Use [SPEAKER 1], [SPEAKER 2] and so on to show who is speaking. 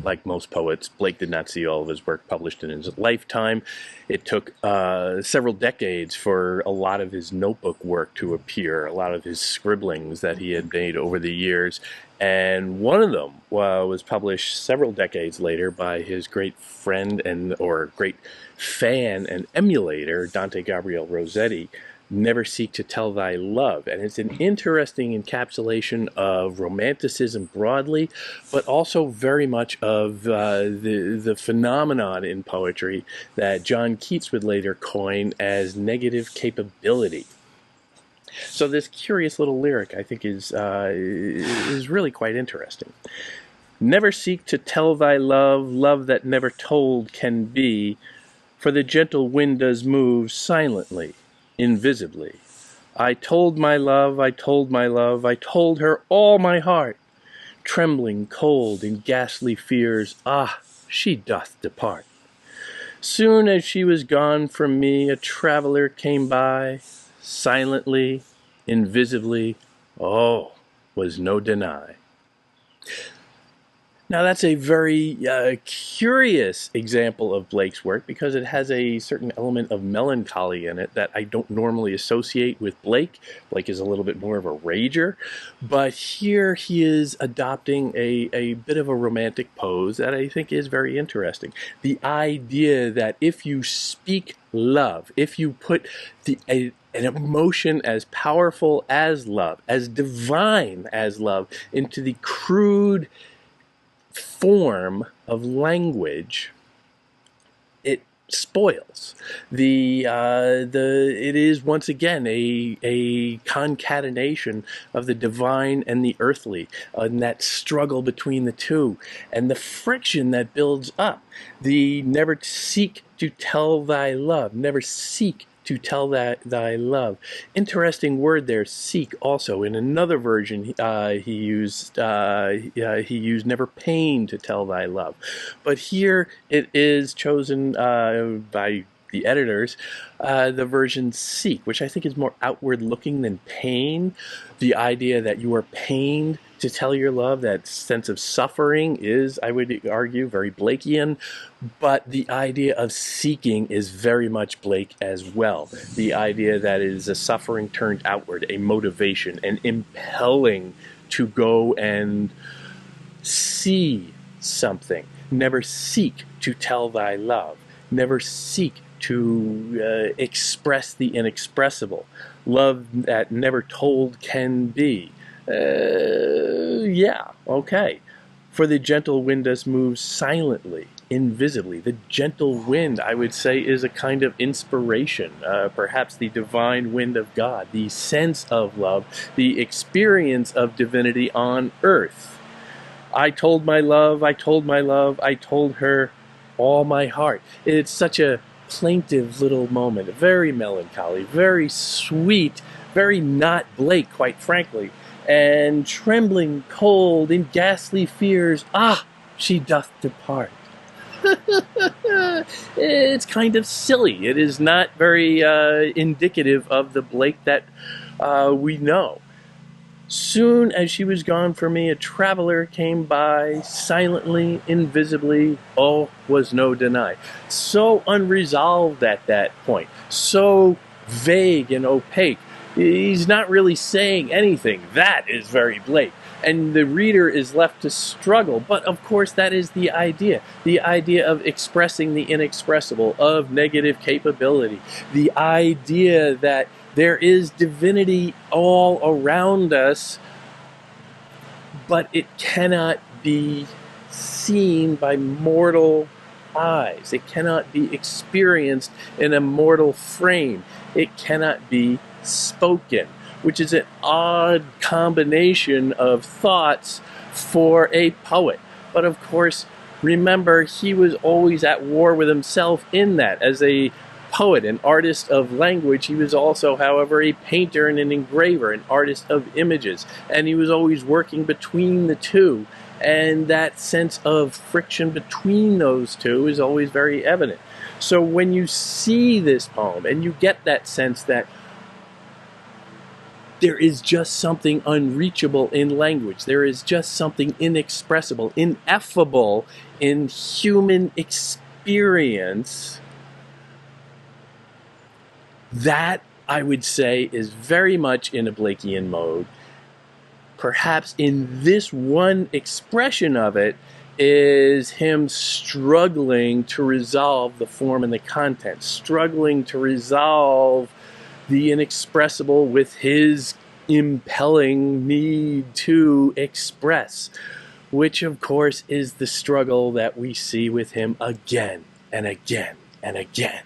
[SPEAKER 1] like most poets, Blake did not see all of his work published in his lifetime. It took several decades for a lot of his notebook work to appear, a lot of his scribblings that he had made over the years. And one of them was published several decades later by his great friend or great fan and emulator, Dante Gabriel Rossetti, Never Seek to Tell Thy Love. And it's an interesting encapsulation of romanticism broadly, but also very much of the phenomenon in poetry that John Keats would later coin as negative capability. So this curious little lyric, I think, is really quite interesting. Never seek to tell thy love, love that never told can be, for the gentle wind does move silently, invisibly. I told my love, I told my love, I told her all my heart. Trembling, cold, in ghastly fears, ah, she doth depart. Soon as she was gone from me, a traveler came by, silently, invisibly, oh, was no deny. Now that's a very curious example of Blake's work because it has a certain element of melancholy in it that I don't normally associate with Blake. Blake is a little bit more of a rager, but here he is adopting a bit of a romantic pose that I think is very interesting. The idea that if you speak love, if you put an emotion as powerful as love, as divine as love, into the crude form of language, it spoils. It is once again a concatenation of the divine and the earthly, and that struggle between the two, and the friction that builds up. The never seek to tell thy love, never seek to tell thy love. Interesting word there, seek. Also, in another version, he used never pain to tell thy love, but here it is chosen by the editors, the version seek, which I think is more outward looking than pain. The idea that you are pained to tell your love, that sense of suffering is, I would argue, very Blakean, but the idea of seeking is very much Blake as well. The idea that it is a suffering turned outward, a motivation, an impelling to go and see something. Never seek to tell thy love. Never seek to express the inexpressible. Love that never told can be. Yeah, okay. For the gentle wind does move silently, invisibly. The gentle wind, I would say, is a kind of inspiration, perhaps the divine wind of God, the sense of love, the experience of divinity on earth. I told my love, I told my love, I told her all my heart. It's such a plaintive little moment, very melancholy, very sweet, very not Blake, quite frankly. And trembling, cold, in ghastly fears, ah, she doth depart. It's kind of silly. It is not very indicative of the Blake that we know. Soon as she was gone from me, a traveler came by, silently, invisibly, oh, was no deny. So unresolved at that point, so vague and opaque. He's not really saying anything. That is very Blake. And the reader is left to struggle. But of course, that is the idea of expressing the inexpressible, of negative capability, the idea that there is divinity all around us, but it cannot be seen by mortal eyes. It cannot be experienced in a mortal frame. It cannot be spoken, which is an odd combination of thoughts for a poet. But of course, remember, he was always at war with himself in that. As a poet, an artist of language, he was also, however, a painter and an engraver, an artist of images, and he was always working between the two, and that sense of friction between those two is always very evident. So when you see this poem and you get that sense that there is just something unreachable in language. There is just something inexpressible, ineffable in human experience. That, I would say, is very much in a Blakean mode. Perhaps in this one expression of it is him struggling to resolve the form and the content, struggling to resolve the inexpressible with his impelling need to express, which of course is the struggle that we see with him again and again and again.